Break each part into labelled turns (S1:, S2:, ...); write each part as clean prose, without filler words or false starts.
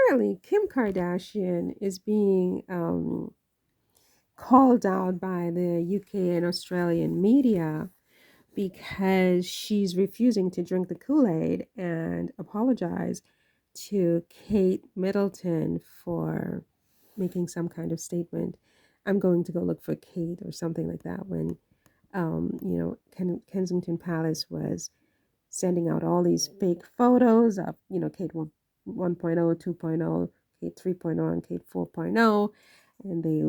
S1: apparently Kim Kardashian is being called out by the UK and Australian media because she's refusing to drink the Kool-Aid and apologize to Kate Middleton for making some kind of statement. I'm going to go look for Kate or something like that when, Kensington Palace was sending out all these fake photos of, Kate 1.0, 2.0, Kate 3.0, and Kate 4.0. And they,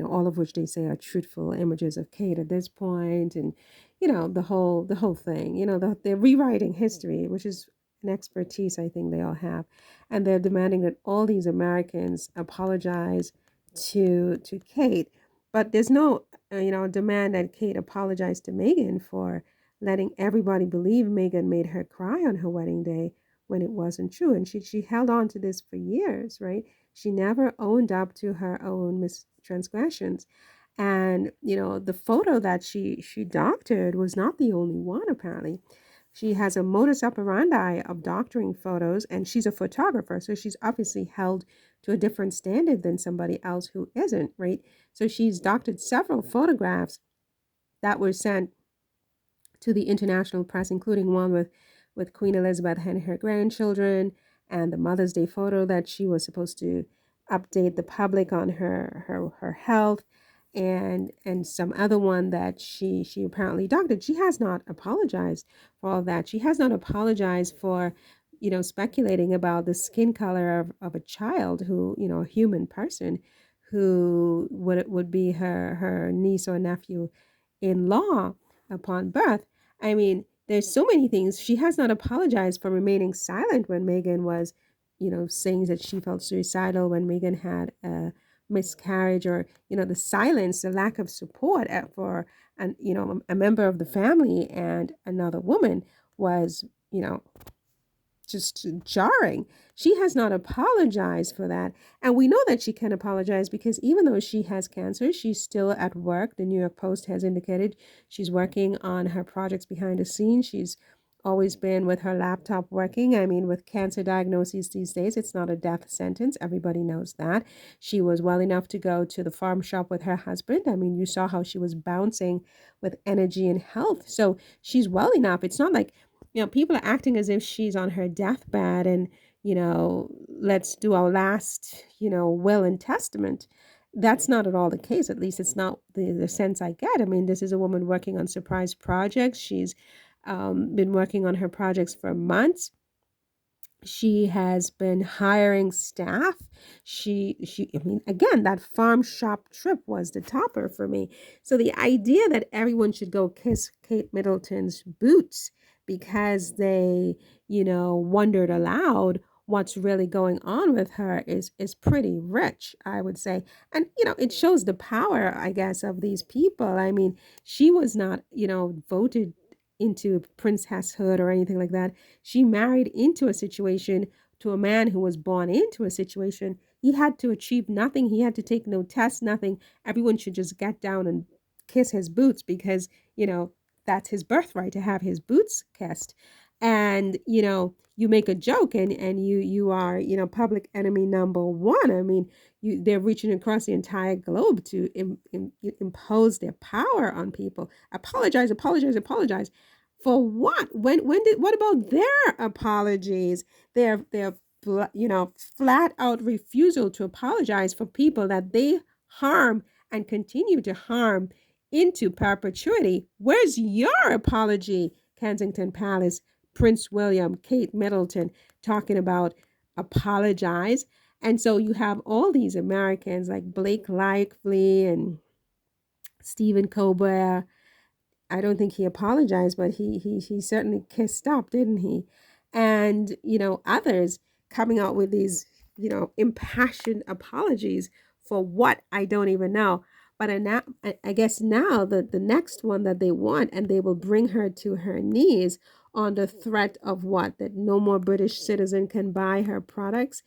S1: all of which they say are truthful images of Kate at this point, and the whole thing. They're rewriting history, which is an expertise I think they all have, and they're demanding that all these Americans apologize to Kate, but there's no demand that Kate apologize to Meghan for letting everybody believe Meghan made her cry on her wedding day when it wasn't true. And she held on to this for years, right? She never owned up to her own transgressions. And, the photo that she doctored was not the only one, apparently. She has a modus operandi of doctoring photos, and she's a photographer, so she's obviously held to a different standard than somebody else who isn't, right? So she's doctored several photographs that were sent to the international press, including one with Queen Elizabeth and her grandchildren, and the Mother's Day photo that she was supposed to update the public on her health, and some other one that she apparently doctored. She has not apologized for all that. She has not apologized for speculating about the skin color of a child who, a human person who would be her niece or nephew in law upon birth. I mean, there's so many things. She has not apologized for remaining silent when Meghan was, saying that she felt suicidal when Meghan had a miscarriage, or, the silence, the lack of support for a member of the family and another woman was, just jarring. She has not apologized for that. And we know that she can apologize because even though she has cancer, she's still at work. The New York Post has indicated she's working on her projects behind the scenes. She's always been with her laptop working. I mean, with cancer diagnoses these days, it's not a death sentence. Everybody knows that. She was well enough to go to the farm shop with her husband. I mean, you saw how she was bouncing with energy and health. So she's well enough. It's not like people are acting as if she's on her deathbed and, let's do our last, will and testament. That's not at all the case. At least it's not the sense I get. I mean, this is a woman working on surprise projects. She's been working on her projects for months. She has been hiring staff. I mean, again, that farm shop trip was the topper for me. So the idea that everyone should go kiss Kate Middleton's boots because they, wondered aloud what's really going on with her is pretty rich, I would say. And, it shows the power, I guess, of these people. I mean, she was not, voted into princesshood or anything like that. She married into a situation to a man who was born into a situation. He had to achieve nothing. He had to take no tests, nothing. Everyone should just get down and kiss his boots because, that's his birthright to have his boots kissed. And, you make a joke and you are, public enemy number one. I mean, they're reaching across the entire globe to impose their power on people. Apologize, apologize, apologize. For what? What about their apologies? Their flat out refusal to apologize for people that they harm and continue to harm into perpetuity. Where's your apology, Kensington Palace, Prince William, Kate Middleton, talking about apologize? And so you have all these Americans like Blake Lively and Stephen Colbert. I don't think he apologized, but he certainly kissed up, didn't he? And, others coming out with these, impassioned apologies for what I don't even know. But I guess now the next one that they want, and they will bring her to her knees on the threat of what? That no more British citizen can buy her products,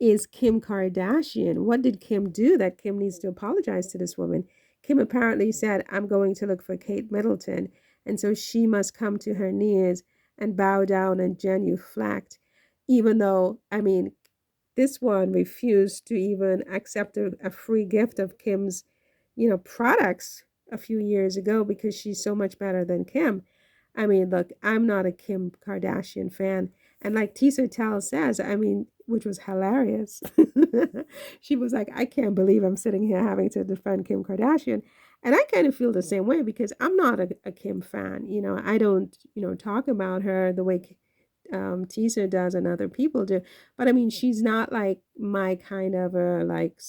S1: is Kim Kardashian. What did Kim do that Kim needs to apologize to this woman? Kim apparently said, I'm going to look for Kate Middleton. And so she must come to her knees and bow down and genuflect, even though, I mean, this one refused to even accept a free gift of Kim's, products a few years ago because she's so much better than Kim. I mean, look, I'm not a Kim Kardashian fan. And like Tisa Tell says, I mean, which was hilarious. She was like, I can't believe I'm sitting here having to defend Kim Kardashian. And I kind of feel the same way because I'm not a Kim fan. I don't, talk about her the way Teaser does and other people do. But I mean, she's not like my kind of a like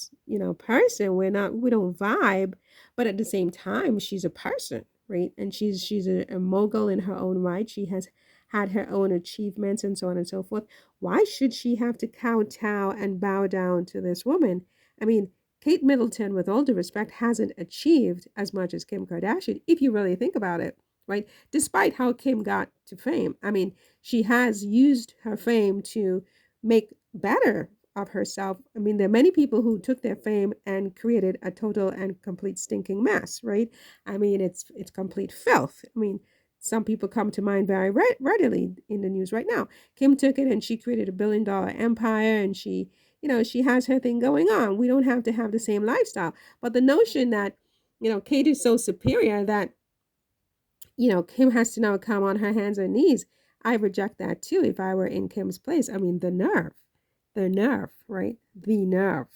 S1: person. We don't vibe, but at the same time, she's a person, right? And she's a mogul in her own right. She has had her own achievements and so on and so forth. Why should she have to kowtow and bow down to this woman? I mean, Kate Middleton, with all due respect, hasn't achieved as much as Kim Kardashian, if you really think about it, right? Despite how Kim got to fame. I mean, she has used her fame to make better of herself. I mean, there are many people who took their fame and created a total and complete stinking mess, right? I mean, it's complete filth. I mean, some people come to mind very readily in the news right now. Kim took it and she created $1 billion empire, and she has her thing going on. We don't have to have the same lifestyle. But the notion that, Kate is so superior that Kim has to now come on her hands and knees. I reject that too if I were in Kim's place. I mean, the nerve, right? The nerve.